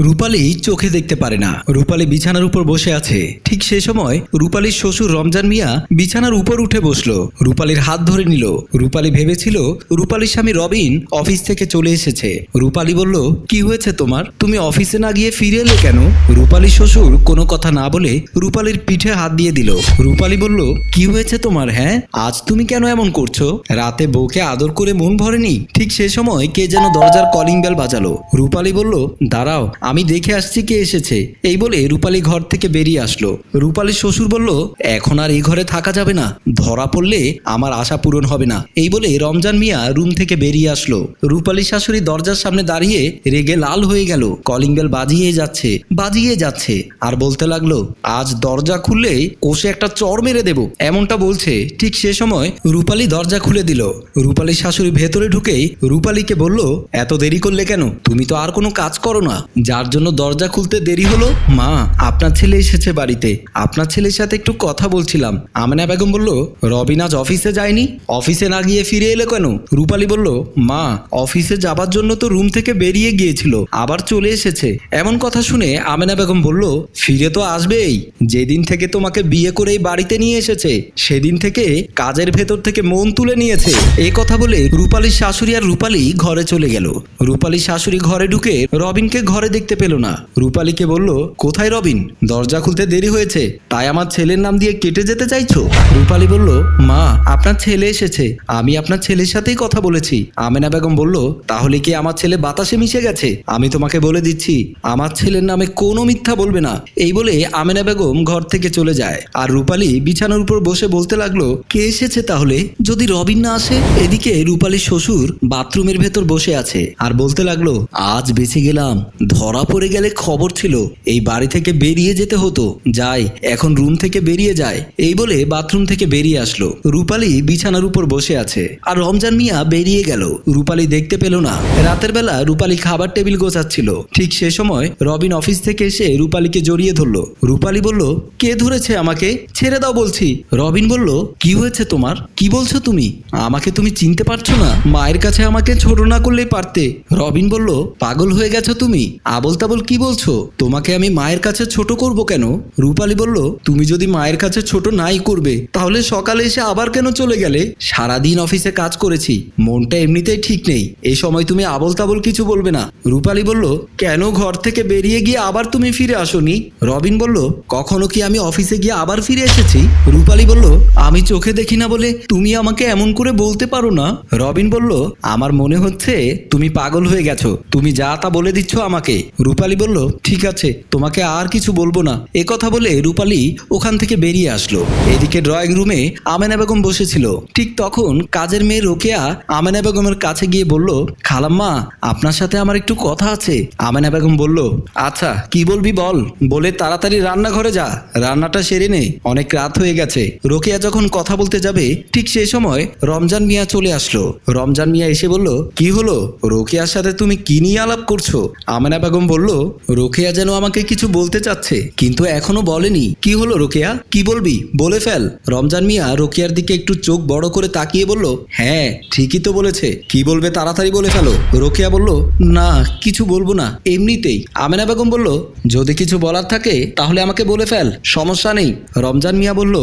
রূপালী চোখে দেখতে পারে না। রূপালী বিছানার উপর বসে আছে। ঠিক সে সময় রূপালীর শ্বশুর রমজান মিয়া বিছানার উপর উঠে বসলো। রূপালীর হাত ধরে নিল। রূপালী ভেবেছিল রূপালীর স্বামী রবিন অফিস থেকে চলে এসেছে। রূপালী বলল, কি হয়েছে তোমার? তুমি অফিসে না গিয়ে ফিরে এলে কেন? রূপালীর শ্বশুর কোনো কথা না বলে রূপালীর পিঠে হাত দিয়ে দিল। রূপালী বলল, কি হয়েছে তোমার? হ্যাঁ, আজ তুমি কেন এমন করছো? রাতে বউকে আদর করে মন ভরেনি? ঠিক সে সময় কে যেন দরজার কলিং বেল বাজালো। রূপালী বলল, দাঁড়াও, আমি দেখে আসছি কে এসেছে। এই বলে রূপালী ঘর থেকে বেরিয়ে আসলো। রূপালীর শ্বশুর বলল, এখন আর এই ঘরে থাকা যাবে না, ধরা পড়লে আমার আশা পূরণ হবে না। এই বলে রমজান মিয়া রুম থেকে বেরিয়ে আসলো। রূপালীর শাশুড়ি দরজার সামনে দাঁড়িয়ে রেগে লাল হয়ে গেল। কলিং বেল বাজিয়ে যাচ্ছে আর বলতে লাগলো, আজ দরজা খুললে কষে একটা চড় মেরে দেব, এমনটা বলছে। ঠিক সে সময় রূপালী দরজা খুলে দিল। রূপালীর শাশুড়ি ভেতরে ঢুকেই রূপালীকে বলল, এত দেরি করলে কেন? তুমি তো আর কোনো কাজ করো না, যার জন্য দরজা খুলতে দেরি হলো। মা, আপনার ছেলে এসেছে বাড়িতে, আপনার ছেলের সাথে একটু কথা বলছিলাম। আমেনা বেগম বলল, রবিন আজ অফিসে যায়নি? অফিসে না গিয়ে ফিরে এলো কেন? রূপালী বলল, মা, অফিসে যাবার জন্য তো রুম থেকে বেরিয়ে গিয়েছিল, আবার চলে এসেছে। এমন কথা শুনে আমেনা বেগম বলল, ফিরে তো আসবেই। যেদিন থেকে তোমাকে বিয়ে করে এই বাড়িতে নিয়ে এসেছে সেদিন থেকে কাজের ভেতর থেকে মন তুলে নিয়েছে। এই কথা বলে রূপালীর শাশুড়ি আর রূপালী ঘরে চলে গেল। রূপালীর শাশুড়ি ঘরে ঢুকে রবিনকে ঘরে দেখতে পেল না। রূপালীকে বলল, কোথায় রবিন? দরজা খুলতে দেরি হয়েছে, তাই আমার ছেলের নাম দিয়ে কেটে যেতে চাইছো? রূপালী বলল, মা, আপনার ছেলে এসেছে, আমি আপনার ছেলের সাথেই কথা বলেছি। আমেনা বেগম বলল, তাহলে কি আমার ছেলে বাতাসে মিশে গেছে? আমি তোমাকে বলে দিচ্ছি, আমার ছেলের নামে কোনো মিথ্যা বলবে না। এই বলে আমেনা বেগম ঘর থেকে চলে যায়। আর রূপালী বিছানার উপর বসে বলতে লাগলো, কে এসেছে তাহলে, যদি রবিন না আসে? এদিকে রূপালীর শ্বশুর বাথরুমের ভেতর বসে আছে আর বলতে লাগলো, আজ বেঁচে গেলাম, ধরা পড়ে গেলে খবর ছিল, এই বাড়ি থেকে বেরিয়ে যেতে হতো। যাই, এখন রুম থেকে বেরিয়ে যায়। এই বলে বাথরুম থেকে বেরিয়ে আসলো। রূপালী বিছানার উপর বসে আছে আর রমজান মিয়া বেরিয়ে গেল। রূপালী দেখতে পেল না। রাতের বেলা রূপালী খাবার টেবিল গোছাচ্ছিল। ঠিক সে সময় রবিন অফিস থেকে এসে রূপালীকে জড়িয়ে ধরলো। রূপালী বলল, কে ধরেছে আমাকে? ছেড়ে দাও বলছি। রবিন বলল, কি হয়েছে তোমার? কি বলছো তুমি? আমাকে তুমি চিনতে পারছো না? মায়ের কাছে আমাকে ছোট না করলেই পারতে। রবিন বলল, পাগল হয়ে গেছো তুমি? আবল তাবল কি বলছো? তোমাকে আমি মায়ের কাছে ছোট করব কেন? রূপালী বলল, তুমি যদি মায়ের কাছে ছোট নাই করবে তাহলে সকালে এসে আবার কেন চলে গেলে? সারাদিন অফিসে কাজ করেছি, মনটা এমনিতেই ঠিক নেই, এই সময় তুমি আবল তাবল কিছু বলবে না। রূপালী বলল, কেন ঘর থেকে বেরিয়ে গিয়ে আবার তুমি ফিরে আসোনি? রবিন বলল, কখনো কি আমি অফিসে গিয়ে আবার ফিরে এসেছি? রূপালী বলল, আমি চোখে দেখি না বলে তুমি আমাকে এমন করে বলতে পারো না। রবিন বলল, আমার মনে হচ্ছে তুমি পাগল হয়ে গেছো, তুমি যা তা বলে দিচ্ছ আমাকে। রূপালী বলল, ঠিক আছে, তোমাকে আর কিছু বলবো না। এ কথা বলে রূপালী ওখান থেকে বেরিয়ে আসলো। এদিকে ড্রয়িং রুমে আমেনা বেগম বসেছিল। ঠিক তখন কাজের মেয়ে রোকেয়া আমেনা বেগমের কাছে গিয়ে বলল, খালাম্মা, আপনার সাথে আমার একটু কথা আছে। আমেনা বেগম বলল, আচ্ছা, কি বলবি বল। বলে তাড়াতাড়ি রান্নাঘরে যা, রান্নাটা সেরে নে, অনেক রাত হয়ে গেছে। রোকেয়া যখন কথা বলতে যাবে ঠিক সেই সময় রমজান মিয়া চলে আসলো। রমজান মিয়া এসে বলল, কি হলো? রোকেয়ার সাথে তুমি কি নিয়ে আলাপ করছো? আমেনা বেগম বলল, রোকেয়া যেন আমাকে কিছু বলতে চাচ্ছে কিন্তু এখনো বলেনি। কি হলো রোকেয়া, কি বলবি, বলে ফেল। রমজান মিয়া রোকেয়ার দিকে একটু চোখ বড় করে তাকিয়ে বলল, হ্যাঁ, ঠিকই তো বলেছে, কি বলবে তাড়াতাড়ি বলে ফেলো। রোকেয়া বলল, না, কিছু বলবো না, এমনিতেই। আমেনা বেগম বলল, যদি কিছু বলার থাকে তাহলে আমাকে বলে ফেল, সমস্যা নেই। রমজান মিয়া বলল,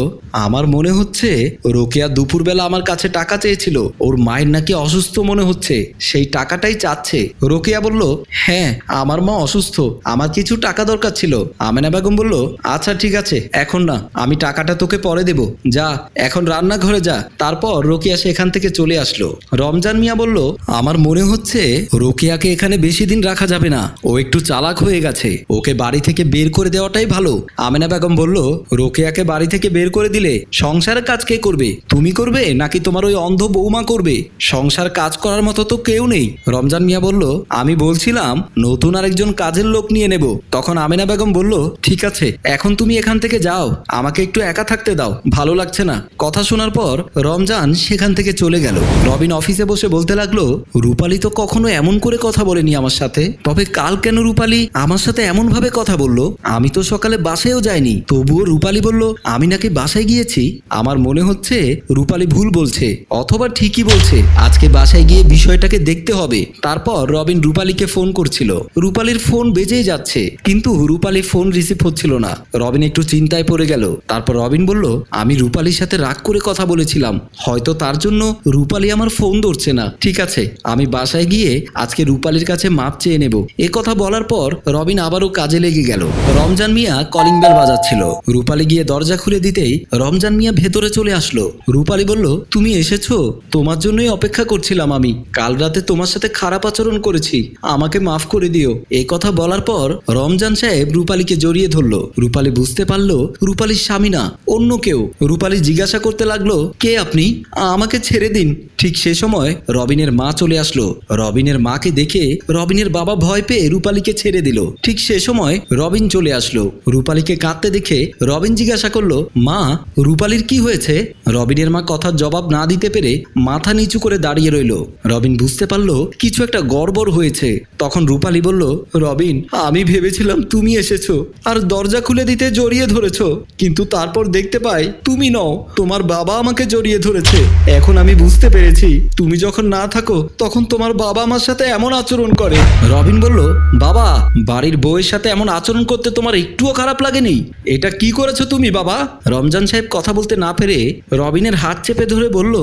আমার মনে হচ্ছে রোকেয়া দুপুরবেলা আমার কাছে টাকা চেয়েছিল, ওর মায়ের নাকি অসুস্থ মনে হচ্ছে, সেই টাকাটাই চাচ্ছে। রোকেয়া বলল, হ্যাঁ, আমার মা অসুস্থ, আমার কিছু টাকা দরকার ছিল। আমেনা বেগম বলল, আচ্ছা ঠিক আছে, এখন না, আমি টাকাটা তোকে পরে দেব, যা এখন রান্নাঘরে যা। তারপর রোকেয়া সেখান থেকে চলে আসলো। রমজান মিয়া বলল, আমার মনে হচ্ছে রোকেয়াকে এখানে বেশি দিন রাখা যাবে না, ও একটু চালাক হয়ে গেছে, ওকে বাড়ি থেকে বের করে দেওয়াটাই ভালো। আমেনা বেগম বলল, রোকেয়াকে বাড়ি থেকে বের করে দিলে সংসারের কাজ কে করবে? তুমি করবে নাকি তোমার ওই অন্ধ বৌমা করবে? সংসার কাজ করার মতো তো কেউ নেই। রমজান মিয়া বলল, আমি বলছিলাম নতুন আরেকজন কাজের লোক নিয়ে নেব। তখন আমেনা বেগম বলল, ঠিক আছে, এখন তুমি এখান থেকে যাও, আমাকে একটু একা থাকতে দাও, ভালো লাগছে না। কথা শোনার পর রমজান সেখান থেকে চলে গেল। রবিন অফিসে বসে বলতে লাগলো, রূপালী তো কখনো এমন করে কথা বলেনি আমার সাথে, তবে কাল কেন রূপালী আমার সাথে এমন ভাবে কথা বলল? আমি তো সকালে বাসায়ও যাইনি, তবুও রূপালী বলল আমি নাকি বাসায় গিয়েছি। আমার মনে হচ্ছে রূপালী ভুল বলছে অথবা ঠিকই বলছে। আজকে বাসায় গিয়ে বিষয়টাকে দেখতে হবে। তারপর রবিন রূপালীকে ফোন করছিল। রূপালী রূপালীর ফোন বেজেই যাচ্ছে, কিন্তু রূপালী ফোন রিসিভ হচ্ছিল না। রবিন একটু চিন্তায় পড়ে গেল। তারপর রবিন বলল, আমি রূপালীর সাথে রাগ করে কথা বলেছিলাম, হয়তো তার জন্য রূপালী আমার ফোন ধরছে না। ঠিক আছে, আমি বাসায় গিয়ে আজকে রূপালীর কাছে মাপ চেয়ে নেব। এ কথা বলার পর রবিন আবারও কাজে লেগে গেল। রমজান মিয়া কলিং বেল বাজাচ্ছিল। রূপালী গিয়ে দরজা খুলে দিতেই রমজান মিয়া ভেতরে চলে আসলো। রূপালী বলল, তুমি এসেছো? তোমার জন্যই অপেক্ষা করছিলাম আমি। কাল রাতে তোমার সাথে খারাপ আচরণ করেছি, আমাকে মাফ করে দিও। এই কথা বলার পর রমজান সাহেব রূপালীকে জড়িয়ে ধরলো। রূপালী বুঝতে পারলো রূপালীর স্বামী না, অন্য কেউ। রূপালী জিজ্ঞাসা করতে লাগলো, কে আপনি? আমাকে ছেড়ে দিন। ঠিক সে সময় রবিনের মা চলে আসলো। রবিনের মাকে দেখে রবিনের বাবা ভয় পেয়ে রূপালীকে ছেড়ে দিল। ঠিক সে সময় রবিন চলে আসলো। রূপালীকে কাঁদতে দেখে রবিন জিজ্ঞাসা করলো, মা, রূপালীর কি হয়েছে? রবিনের মা কথার জবাব না দিতে পেরে মাথা নিচু করে দাঁড়িয়ে রইল। রবিন বুঝতে পারলো কিছু একটা গড়বড় হয়েছে। তখন রূপালী বলল, রবিন, আমি ভেবেছিলাম তুমি এসেছো আর দরজা খুলে দিতে জড়িয়ে ধরেছো, কিন্তু তারপর দেখতে পাই তুমি নও, তোমার বাবা আমাকে জড়িয়ে ধরেছে। এখন আমি বুঝতে পেরেছি তুমি যখন না থাকো তখন তোমার বাবা আমার সাথে এমন আচরণ করে। রবিন বলল, বাবা, বাড়ির বউয়ের সাথে এমন আচরণ করতে তোমার একটুও খারাপ লাগেনি? এটা কি করেছো তুমি বাবা? রমজান সাহেব কথা বলতে না পেরে রবিনের হাত চেপে ধরে বলল,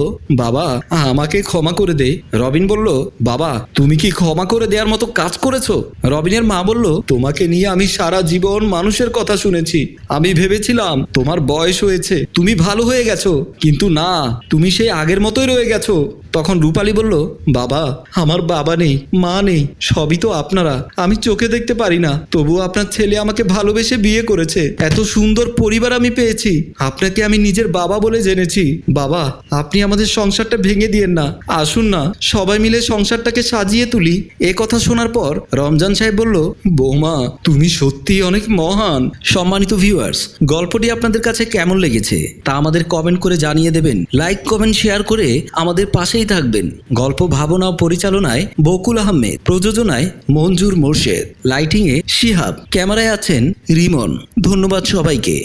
বাবা, আমাকে ক্ষমা করে দে। রবিন বলল, বাবা, তুমি কি ক্ষমা করে দেওয়ার মতো কাজ করেছো? রবিনের মা বলল, তোমাকে নিয়ে আমি সারা জীবন মানুষের কথা শুনেছি। আমি ভেবেছিলাম তোমার বয়স হয়েছে, তুমি ভালো হয়ে গেছো, কিন্তু না, তুমি সেই আগের মতোই রয়ে গেছো। তখন রূপালী বলল, বাবা, আমার বাবা নেই, মা নেই, সবই তো আপনারা। আমি চোখে দেখতে পারি না, তবুও আপনার ছেলে আমাকে ভালোবেসে বিয়ে করেছে। এত সুন্দর পরিবার আমি পেয়েছি, আপনাকে আমি নিজের বাবা বলে জেনেছি। বাবা, আপনি আমাদের সংসারটা ভেঙে দিয়েন না, আসুন না সবাই মিলে সংসারটাকে সাজিয়ে তুলি। এ কথা শোনার পর রমজান সাহেব বলল, বৌমা, তুমি সত্যি অনেক মহান। সম্মানিত ভিউয়ার্স, গল্পটি আপনাদের কাছে কেমন লেগেছে তা আমাদের কমেন্ট করে জানিয়ে দেবেন। লাইক, কমেন্ট, শেয়ার করে আমাদের পাশেই থাকবেন। গল্প ভাবনা ও পরিচালনায় বকুল আহমেদ, প্রযোজনায় মঞ্জুর মোর্শেদ, লাইটিংয়ে শিহাব, ক্যামেরায় আছেন রিমন। ধন্যবাদ সবাইকে।